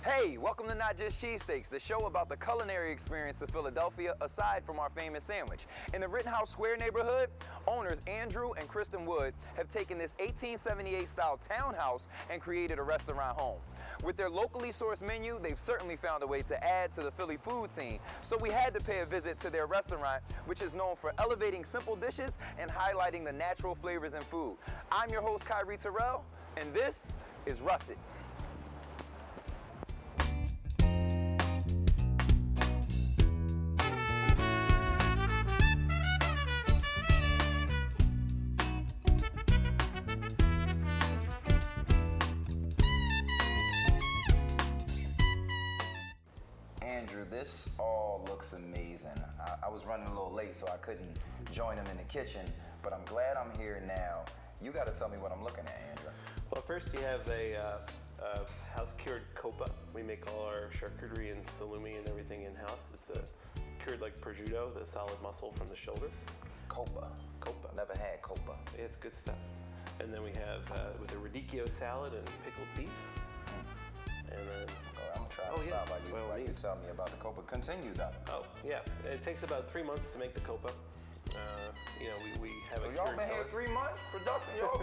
Hey, welcome to Not Just Cheesesteaks, the show about the culinary experience of Philadelphia aside from our famous sandwich. In the Rittenhouse Square neighborhood, owners Andrew and Kristen Wood have taken this 1878 style townhouse and created a restaurant home. With their locally sourced menu, they've certainly found a way to add to the Philly food scene, so we had to pay a visit to their restaurant, which is known for elevating simple dishes and highlighting the natural flavors in food. I'm your host, Kyrie Terrell, and this is Russet. Andrew, this all looks amazing. I was running a little late, so I couldn't join him in the kitchen, but I'm glad I'm here now. You got to tell me what I'm looking at, Andrew. Well, first you have a house-cured copa. We make all our charcuterie and salumi and everything in-house. It's cured like prosciutto, the solid muscle from the shoulder. Copa. Copa. Never had copa. It's good stuff. And then we have with a radicchio salad and pickled beets. And then I'm gonna try this out while you tell me about the copa. Continue though. Oh yeah, it takes about 3 months to make the copa. You know, we have. So y'all been here 3 months production, y'all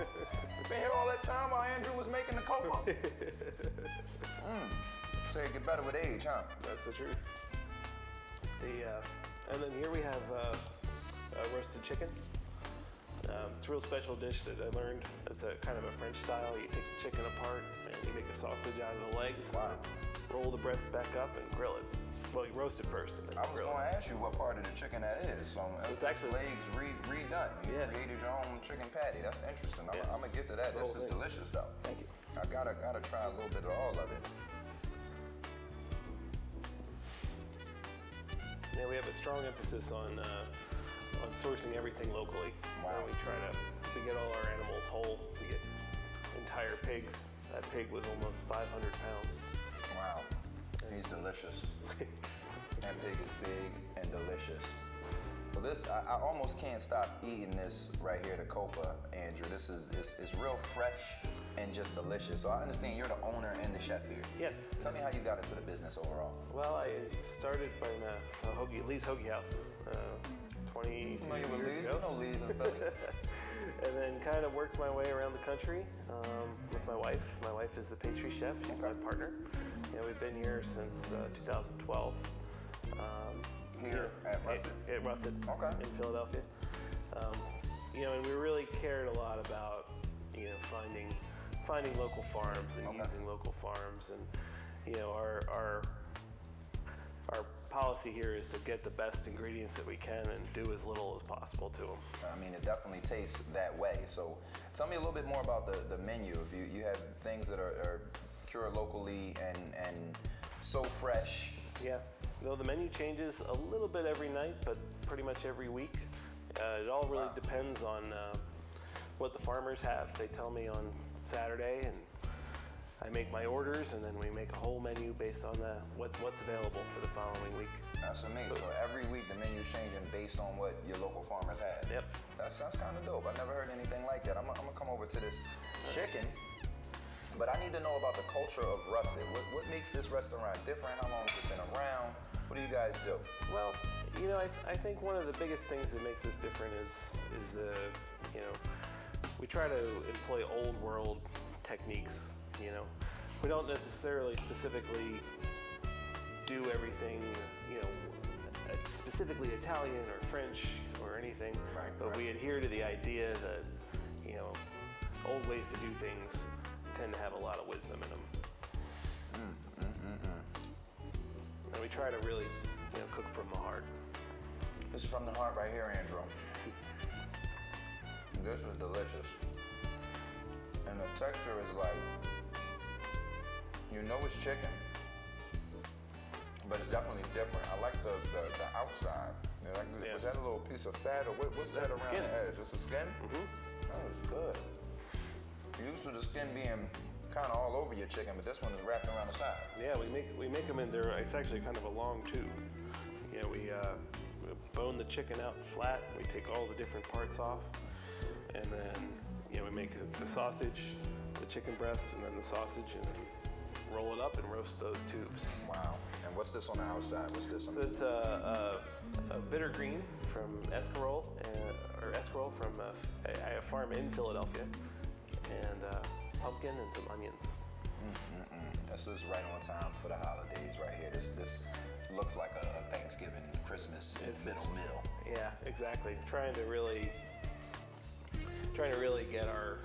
been here all that time while Andrew was making the copa. Say it get better with age, huh? That's the truth. And then here we have roasted chicken. It's a real special dish that I learned. It's a kind of a French style. You take the chicken apart and you make a sausage out of the legs. Wow. Roll the breast back up and grill it. Well, you roast it first and then grill it. I was going to ask you what part of the chicken that is. So it's actually legs redone. You created your own chicken patty. That's interesting. I'm gonna get to that. This is delicious though. Thank you. I gotta try a little bit of all of it. Yeah, we have a strong emphasis on sourcing everything locally. Wow. We get all our animals whole. We get entire pigs. That pig was almost 500 pounds. Wow, he's delicious. That pig is big and delicious. Well, I almost can't stop eating this right here, the copa, Andrew. It's real fresh and just delicious. So I understand you're the owner and the chef here. Yes. Tell me how you got into the business overall. Well, I started by Lee's Hoagie House 22 years ago. You know Lee's in Philly. And then kind of worked my way around the country with my wife. My wife is the pastry chef. She's my partner. We've been here since 2012. Here at Russet? At Russet in Philadelphia. And we really cared a lot about finding local farms and using local farms, and our policy here is to get the best ingredients that we can and do as little as possible to them. I mean, it definitely tastes that way. So tell me a little bit more about the menu. If you have things that are cured locally and so fresh. Yeah, the menu changes a little bit every night, but pretty much every week. It all really depends on what the farmers have. They tell me on Saturday, and I make my orders, and then we make a whole menu based on what's available for the following week. That's amazing. So every week the menu's changing based on what your local farmers have. Yep. That's kind of dope. I never heard anything like that. I'm gonna come over to this chicken, but I need to know about the culture of Russet. What makes this restaurant different? How long has it been around? What do you guys do? Well, I think one of the biggest things that makes us different is we try to employ old world techniques. We don't necessarily specifically do everything, specifically Italian or French or anything, but we adhere to the idea that, old ways to do things tend to have a lot of wisdom in them. And we try to really, cook from the heart. This is from the heart right here, Andrew. This is delicious. And the texture is like, it's chicken, but it's definitely different. I like the outside. Was that a little piece of fat, or what's that around the edge? Just a skin? Mm-hmm. That was good. Used to the skin being kind of all over your chicken, but this one is wrapped around the side. Yeah, we make them in there. It's actually kind of a long tube. We bone the chicken out flat. We take all the different parts off, and then we make the sausage, the chicken breast, and then the sausage, and then roll it up and roast those tubes. Wow. And what's this on the outside? What's this? So it's a bitter green from Escarole, Escarole from a farm in Philadelphia, and pumpkin and some onions. This is right on time for the holidays right here. This looks like a Thanksgiving, Christmas middle meal. Yeah, exactly. Trying to really get our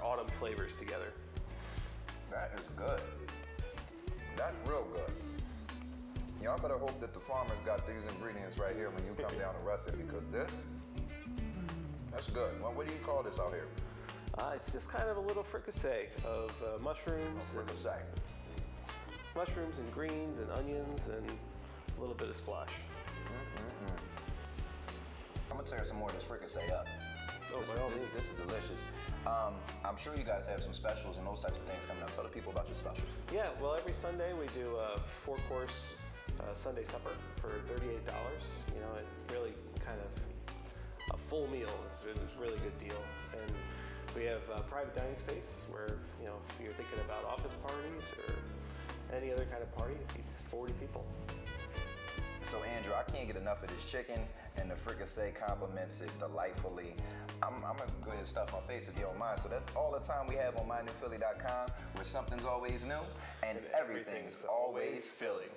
autumn flavors together. That is good. That's real good. Y'all better hope that the farmers got these ingredients right here when you come down to Russet, because that's good. Well, what do you call this out here? It's just kind of a little fricassee of mushrooms. Fricassee. Mushrooms and greens and onions and a little bit of squash. I'm gonna tear some more of this fricassee up. Oh, by all means. This is delicious. I'm sure you guys have some specials and those types of things coming up. Tell the people about your specials. Yeah, well, every Sunday we do a 4-course Sunday supper for $38. You know, it really kind of a full meal is a really good deal. And we have a private dining space where, you know, if you're thinking about office parties or any other kind of party, it seats 40 people. So Andrew, I can't get enough of this chicken, and the fricassee complements it delightfully. I'm gonna go ahead and stuff my face if you don't mind. So that's all the time we have on MyNEWPhilly.com, where something's always new and everything's always Philly.